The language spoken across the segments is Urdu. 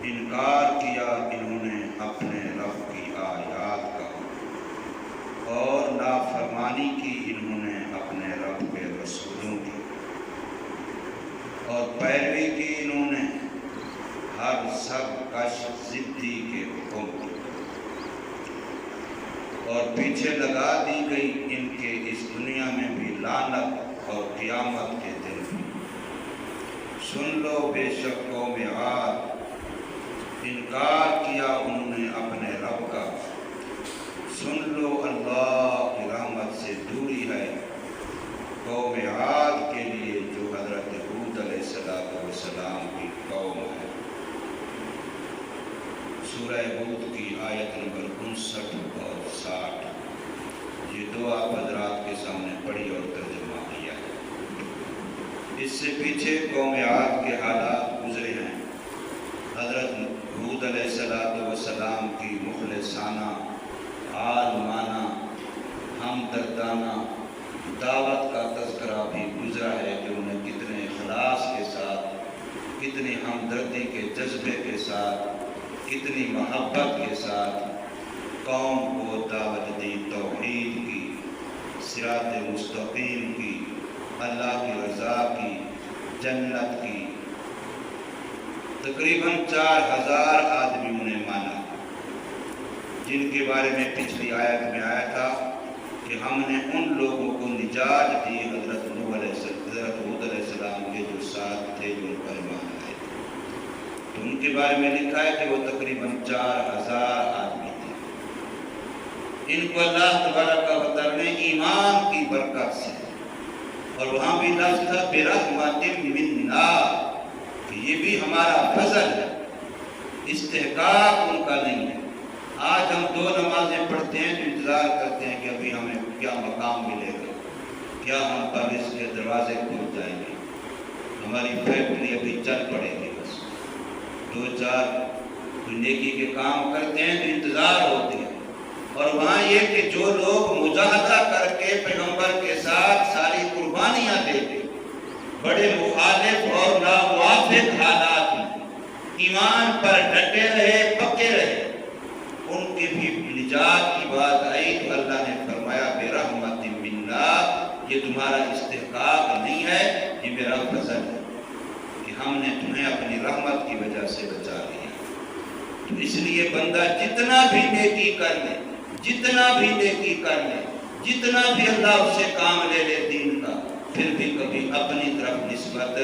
انکار کیا انہوں نے اپنے رب کی آیات کا، اور نافرمانی کی انہوں نے اپنے رب کے رسولوں کی، اور پیروی کی انہوں نے ہر سرکش ضدی کے حکم کی، اور پیچھے لگا دی گئی ان کے اس دنیا میں بھی لعنت اور قیامت کے دن بھی۔ سن لو بے شک قوم عاد، انکار کیا انہوں نے اپنے رب کا، سن لو اللہ کی رحمت سے دوری ہے قوم عاد کے لیے جو حضرت ہود علیہ السلام کی قوم ہے۔ سورہ ہود کی آیت نمبر 59 اور 60، یہ دو آپ حضرات کے سامنے پڑھی اور ترجمہ کیا ہے۔ اس سے پیچھے قوم عاد کے حالات گزرے ہیں۔ حضرت ہود علیہ السلام کی مخلصانہ، عالمانہ، ہمدردانہ دعوت کا تذکرہ بھی گزرا ہے کہ انہیں کتنے اخلاص کے ساتھ، کتنی ہمدردی کے جذبے کے ساتھ، کتنی محبت کے ساتھ قوم کو دعوت دی توحید کی، صراط مستقیم کی، اللہ کی رضا کی، جنت کی۔ تقریباً 4000 آدمیوں نے مانا، جن کے بارے میں پچھلی آیت میں آیا تھا کہ ہم نے ان لوگوں کو نجات دی، حضرت ہود علیہ السلام کے جو ساتھ تھے، جو ان پر ایمان لائے تھے۔ تو ان کے بارے میں لکھا ہے کہ وہ تقریباً 4000 آدمی تھے۔ ان کو اللہ تبارک و تعالی نے ایمان کی برکت سے، اور وہاں بھی لفظ تھا برحمت منا، کہ یہ بھی ہمارا فضل ہے، استحقاق ان کا نہیں ہے۔ آج ہم 2 نمازیں پڑھتے ہیں تو انتظار کرتے ہیں کہ ابھی ہمیں کیا مقام ملے گا، کیا ہم پر اس کے دروازے کھل جائیں گے، ہماری فیکٹری ابھی چل پڑے گی۔ بس 2-4 نیکی کے کام کرتے ہیں تو انتظار ہوتے ہیں۔ اور وہاں یہ کہ جو لوگ مجاہدہ کر کے پیغمبر کے ساتھ ساری قربانیاں دے کے بڑے مخالف اور ناموافق حالات میں ایمان پر ڈٹے رہے، پکے رہے، ان کی بھی نجات کی بات آئی تو اللہ نے فرمایا برحمت منا، یہ تمہارا استحقاق نہیں ہے، یہ میرا فضل ہے کہ ہم نے تمہیں اپنی رحمت کی وجہ سے بچا لیا۔ تو اس لیے بندہ جتنا بھی نیکی کر لے، جتنا بھی نیکی کر لے، جتنا بھی اللہ اس سے کام لے لے دین کا، پھر بھی کبھی اپنی طرف نسبت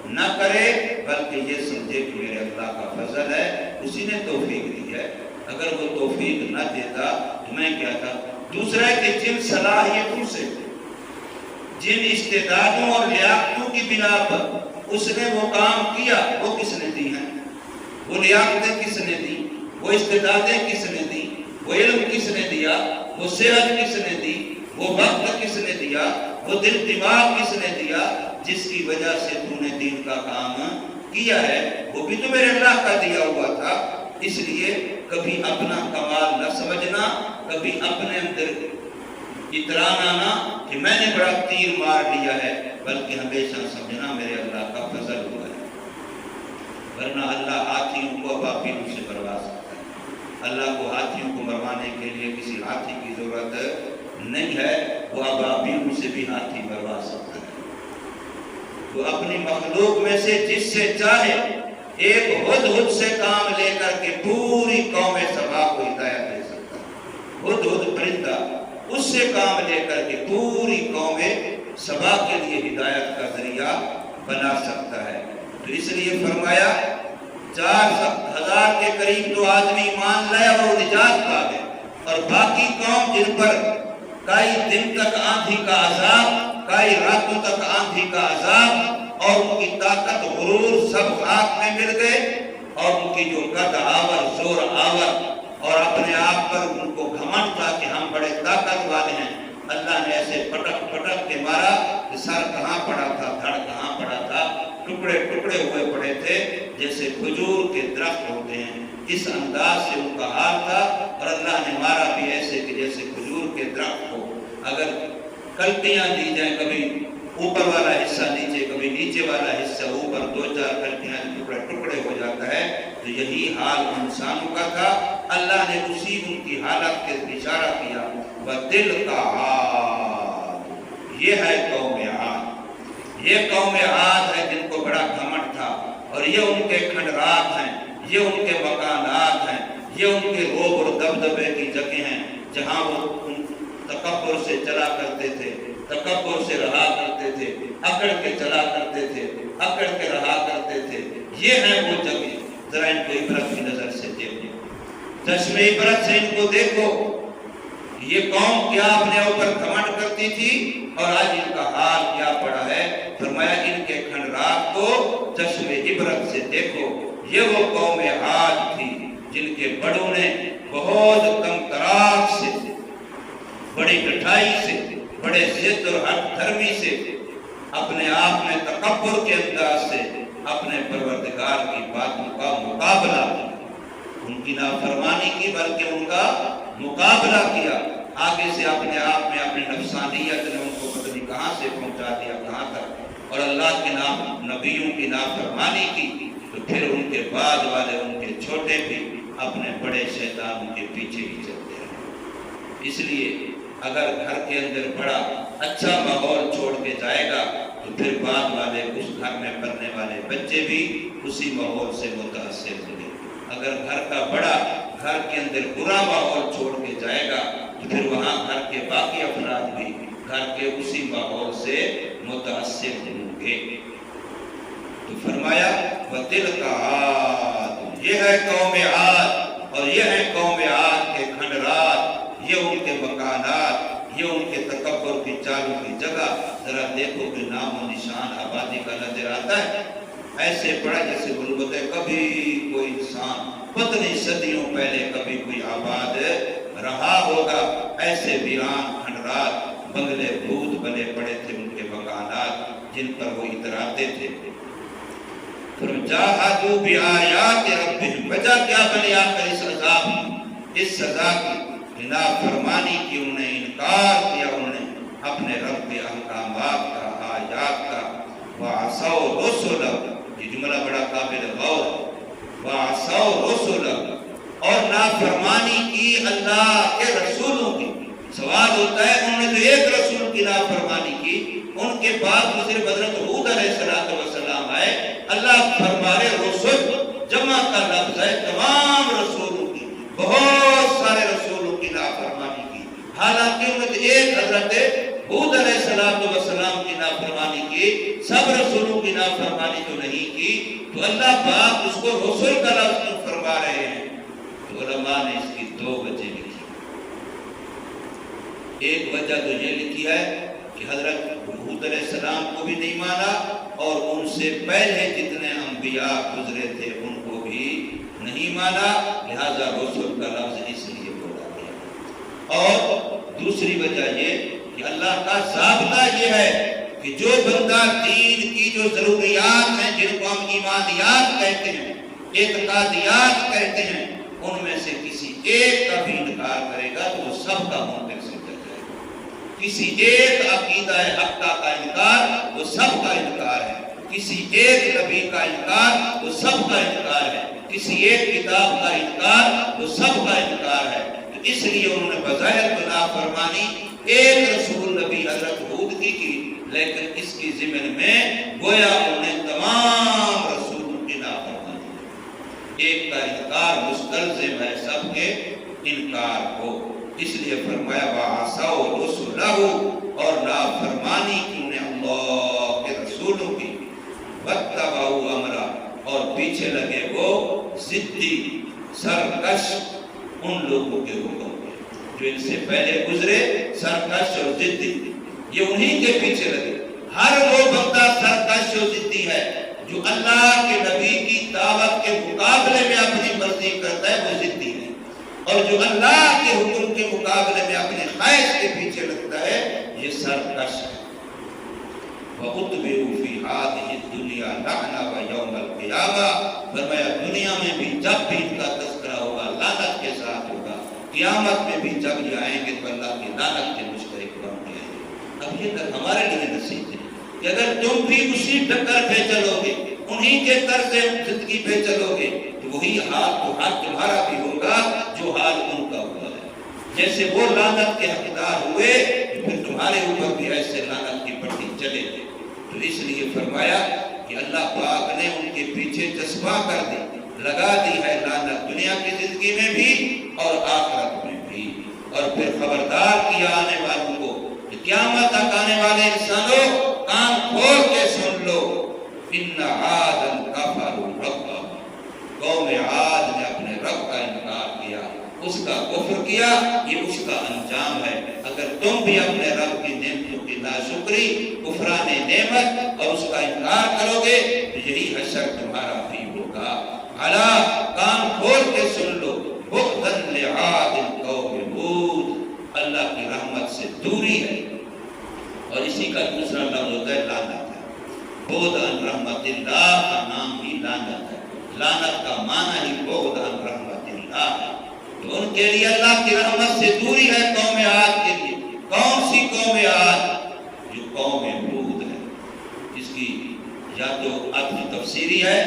نہ کرے، بلکہ یہ سمجھے کہ میرے اللہ کا فضل ہے، اسی نے توفیق دی ہے۔ اگر وہ توفیق نہ دیتا تو میں کیا تھا؟ دوسرا ہے کہ جن صلاحیتوں سے، جن استعدادوں اور لیاقتوں کی بنا پر اس نے وہ کام کیا، وہ کس نے دی ہیں؟ وہ لیاقتیں کس نے دی؟ وہ استعدادیں کس نے دی؟ وہ علم کس نے دیا؟ وہ صحت کس نے دی؟ وہ وقت کس نے دیا؟ وہ دل دماغ کس نے دیا جس کی وجہ سے تو نے دین کا کام کیا ہے؟ وہ بھی تو میرے اللہ کا دیا ہوا تھا۔ اس لیے کبھی اپنا کمال نہ سمجھنا، کبھی اپنے اندر اترانا نہ کہ میں نے بڑا تیر مار لیا ہے، بلکہ ہمیشہ سمجھنا میرے اللہ کا فضل ہوا ہے۔ ورنہ اللہ ہاتھیوں کو ابابیل سے مروا سکتا ہے۔ اللہ کو ہاتھیوں کو مروانے کے لیے کسی ہاتھی کی ضرورت نہیں ہے، وہ ابابیل سے بھی ہاتھی مروا سکتا ہے۔ وہ اپنی مخلوق میں سے جس سے چاہے ایک ہدہد سے کام لے کر کے پوری قوم سبا کو ہدایت دے سکتا ہے۔ ہدہد پرندہ، اس سے کام لے کر کے پوری قوم سبا کے لیے ہدایت کا ذریعہ بنا سکتا ہے۔ تو اس لیے فرمایا 4000 کے قریب تو آدمی مان لائے اور وہ نجات پا گئے، اور باقی قوم جن پر کئی دن تک آندھی کا عذاب، کئی راتوں تک آندھی کا عذاب، اور ان کی طاقت غرور سب خاک میں مل گئے، اور ان کی جو قد آور، زور آور، اور اپنے آپ پر ان کو گھمنڈ تھا کہ ہم بڑے طاقت والے ہیں، اللہ نے ایسے پٹک پٹک کے مارا کہ سر کہاں پڑا تھا، دھڑ کہاں پڑا تھا، ٹکڑے ٹکڑے ہوئے پڑے تھے جیسے کھجور کے درخت ہوتے ہیں، اس انداز سے ان کا حال تھا۔ اور اللہ نے مارا بھی ایسے کہ جیسے کھجور کے درخت کو اگر کلپیاں دی جائیں، کبھی اوپر والا حصہ نیچے، کبھی نیچے والا حصہ اوپر، 2-4 کلپیاں ٹکڑے ٹکڑے ہو جاتا ہے، تو یہی حال انسانوں کا تھا. اللہ نے اسی ان کی حالت کے اشارہ کیا. وَتِلْكَ عَادٌ، یہ ہے قوم عاد. یہ قوم عاد ہے جن کو بڑا گھمنڈ تھا، اور یہ ان کے کھنڈرات ہیں، یہ ان کے مکانات ہیں، یہ ان کے روب اور دبدبے کی جگہ ہیں جہاں وہ تکبر سے چلا کرتے تھے، تکبر سے رہا کرتے تھے، اکڑ کے چلا کرتے تھے، اکڑ کے رہا کرتے تھے. یہ ہیں وہ جگہ. ذرا ان کو عبرت کی نظر سے دیکھو، چشم عبرت سے ان کو دیکھو. یہ قوم کیا اپنے اوپر گھمنڈ کرتی تھی اور آج ان کا حال کیا پڑا ہے. فرمایا ان کے کھنڈرات کو چشم عبرت سے دیکھو. یہ وہ قوم عاد تھی جن کے بڑوں نے بہت کم تراک سے، بڑی ڈٹائی سے، بڑے ضد اور ہٹ دھرمی سے، اپنے آپ میں تکبر کے انداز سے اپنے پروردگار کی باتوں کا مقابلہ کیا. ان کی نافرمانی کی بلکہ ان کا مقابلہ کیا. آگے سے اپنے آپ میں اپنے نفسانیت نے ان کو پتہ نہیں کہاں سے پہنچا دیا، کہاں تک، اور اللہ کے نبیوں کی نافرمانی کی. تو پھر ان کے بعد والے ان کے چھوٹے بھی اپنے بڑے شیطان کے پیچھے ہی چلتے رہے. اس لیے اگر گھر کے اندر بڑا اچھا ماحول چھوڑ کے جائے گا تو پھر بعد والے اس گھر میں پلنے والے بچے بھی اسی ماحول سے متاثر ہوں گے. اگر گھر کا بڑا گھر کے اندر برا ماحول چھوڑ کے جائے گا تو پھر وہاں گھر کے باقی افراد بھی گھر کے اسی ماحول سے متاثر ہوں گے. تو فرمایا وَتِلْكَ عَادٌ، یہ ہے قوم عاد، اور یہ ہے قوم عاد کے کھنڈرات، یہ ان کے مکانات، یہ ان کے تکبر کی چالوں کی جگہ. ذرا دیکھو کہ نام و نشان آبادی کا نظر آتا ہے. ایسے پڑا جیسے غربت ہے. کبھی کوئی انسان پتنی صدیوں پہلے کبھی کوئی آباد رہا ہوگا. ایسے ویران کھنڈرات، بنگلے بھوت بنے پڑے تھے ان کے مکانات جن پر وہ اتراتے تھے. جاہدوا بآیات ربہم، وجہ کیا بنی آخر اس عذاب کی، اس سزا کی؟ نافرمانی کی، انہوں نے انکار کیا، انہوں نے اپنے رب کے احکامات کا، آیات کا. وعصوا رسلہ، یہ جملہ بڑا قابل غور ہے. وعصوا رسلہ، اور نافرمانی کی اللہ کے رسولوں کی. سوال ہوتا ہے انہوں نے جو ایک رسول کی نافرمانی کی، ان کے بعد صرف حضرت ہود علیہ السلام آئے. اللہ فرمارے رسول جمع کا لفظ ہے تمام رسولوں کی، بہت سارے رسولوں کی نافرمانی کی. حالانکہ انہوں نے ایک حضرت ہود علیہ السلام کی نافرمانی کی، سب رسولوں کی نافرمانی تو نہیں کی. تو اللہ پاک اس کو رسول کا لفظ کیوں فرما رہے ہیں؟ تو علماء نے اس کی دو وجہ لکھی. ایک وجہ تو یہ لکھی ہے کہ حضرت ہود علیہ السلام کو بھی نہیں مانا، اور ان سے پہلے جتنے انبیاء گزرے تھے ان کو بھی نہیں مانا، لہذا رسول کا لفظ اس لیے بولا گیا. اور دوسری وجہ یہ کہ اللہ کا ضابطہ یہ ہے کہ جو بندہ دین کی جو ضروریات ہیں جن کو ہم ایمانیات کہتے ہیں، اعتقادیات کہتے ہیں، ان میں سے کسی ایک کا بھی انکار کرے گا تو وہ سب کا منکر سمجھا جائے گا. کسی ایک عقیدہ حق کا انکار وہ سب کا انکار ہے. کسی ایک نبی کا انکار وہ سب کا انکار ہے. کسی ایک کتاب کا انکار وہ سب کا انکار ہے. تو اس لیے انہوں نے بظاہر تو نافرمانی ایک رسول نبی حضرت ہود کی، لیکن اس کی ضمن میں گویا انہوں نے تمام رسولوں کی نافرمانی. ایک کا انکار مستلزم ہے سب کے انکار کو. اس لیے فرمایا وعصوا رسلہ، اور نافرمانی کی انہیں اللہ کے رسولوں کی. واتبعوا امرہ، اور پیچھے لگے وہ ضدی سرکش ان لوگوں کے حکم جو ان سے پہلے گزرے، سرکش اور ضدی، یہ انہی کے پیچھے لگے. ہر وہ بندہ سرکش اور ضدی ہے جو اللہ کے نبی کی دعوت کے مقابلے میں اپنی مرضی کرتا ہے، وہ ضدی ہے. اور جو اللہ کے حکم کے مقابلے میں اپنے خواہش کے پیچھے لگتا ہے، یہ سرکش ہے. وَأُتْبِعُوا فِي هَٰذِهِ الدُّنْيَا لَعْنَةً وَيَوْمَ الْقِيَامَةِ، فرمایا دنیا میں بھی جب بھی ان کا تذکرہ ہوگا لعنت کے ساتھ ہوگا، قیامت میں بھی جب یہ آئیں گے تو اللہ کی لعنت کے مشترک بن کے آئیں گے. اب یہ ہمارے لیے نصیحت ہے کہ اگر تم بھی اسی ٹکر پہ چلو گے انہی کے طرز زندگی پہ چلو گے تو وہی حال تمہارا بھی ہوگا جو حال ان کا ہوا ہے. جیسے وہ لعنت کے حقدار ہوئے پھر تمہارے اوپر بھی ایسے لعنت کی پٹی چلے گی. تو اس لیے فرمایا کہ اللہ پاک نے ان کے پیچھے چسپاں کر دی، لگا دی ہے لعنت دنیا کی زندگی میں بھی اور آخرت میں بھی. اور پھر خبردار کیا آنے والوں کو کہ قیامت تک آنے والے انسانوں کان کھول کے سن لو، ان عاد کفروا ربهم، قوم عاد نے اپنے رب کا انکار کیا، اس کا کفر کیا، یہ اس کا انجام ہے. اگر تم بھی اپنے رب کی نعمتوں کی ناشکری، کفران نعمت اور اس کا انکار کرو گے تو یہی حشر تمہارا بھی ہوگا. الا کان کھول کے سن لو، بعدا لعاد قوم ہود، اللہ کی رحمت سے دوری ہے. اور اسی کا دوسرا لفظ ہوتا ہے لعنت ہے. بعد عن رحمت اللہ کا نام ہی لعنت ہے. لعنت کا معنی ہی بعد عن رحمت اللہ ہے. تو ان کے لیے اللہ کی رحمت سے دوری ہے قوم عاد کے لیے. کون سی قوم عاد؟ جو قوم ہود ہے. اس کی یا تو عطف تفسیری ہے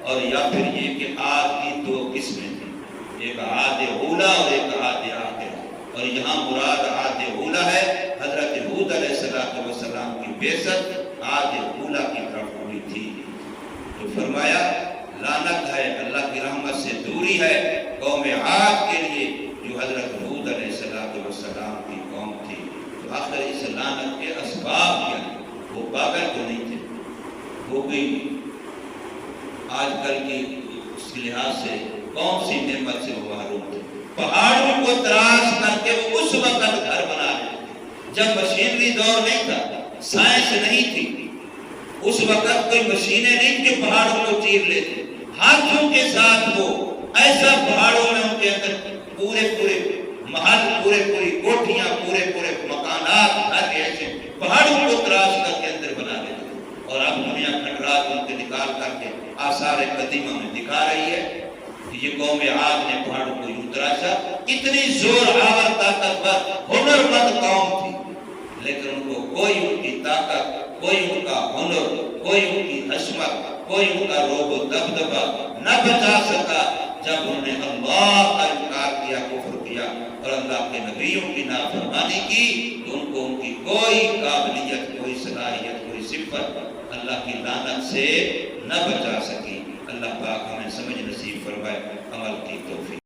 اور یا پھر یہ کہ عاد کی دو قسمیں تھیں، ایک عاد اولا اور ایک عاد آخرہ. اور یہاں مراد عاد اولا ہے، حضرت ہود علیہ السلام کی بعثت عاد اولا کی طرف ہوئی تھی. تو فرمایا لعنت ہے، اللہ کی رحمت سے دوری ہے قوم عاد کے لیے جو حضرت ہود علیہ السلام کی قوم تھی. تو آخر اس لعنت کے اسباب کیا ہیں؟ وہ پاگل تو نہیں تھے، وہ بھی آج کل کی اس لحاظ سے کون سی نعمت سے وہ محروم تھے. پہاڑوں کو تراش کر کے وہ اس وقت گھر بنا رہے تھے جب مشینری دور نہیں تھا، سائنس نہیں تھی. اس وقت کوئی مشینیں نہیں کہ پہاڑوں کو چیر لیتے، ہاتھوں کے ساتھ وہ ایسا پہاڑوں میں ان کے اندر پورے محل، پوری کوٹھیاں، پورے مکانات گھر ایسے پہاڑوں کو تراش کر کے اندر بنا لیتے. اور اب دنیا کھنڈرات ان کے نکال کر کے آثار قدیمہ میں دکھا رہی ہے کہ یہ قوم عاد نے پہاڑوں کو یوں تراشا. اتنی زور آور طاقتور ہنرمند قوم تھی، لیکن ان کو کوئی ان کی طاقت، کوئی ان کا ہنر، کوئی ان کی حشمت، کوئی ان کا روب و دبدبہ نہ بچا سکا. جب انہوں نے اللہ کا انکار کیا، کفر کیا اور اللہ کے نبیوں کی نافرمانی کی تو ان کو ان کی کوئی قابلیت، کوئی صلاحیت، کوئی صفت اللہ کی لعنت سے نہ بچا سکی. اللہ پاک ہمیں سمجھ نصیب فرمائے، عمل کی توفیق.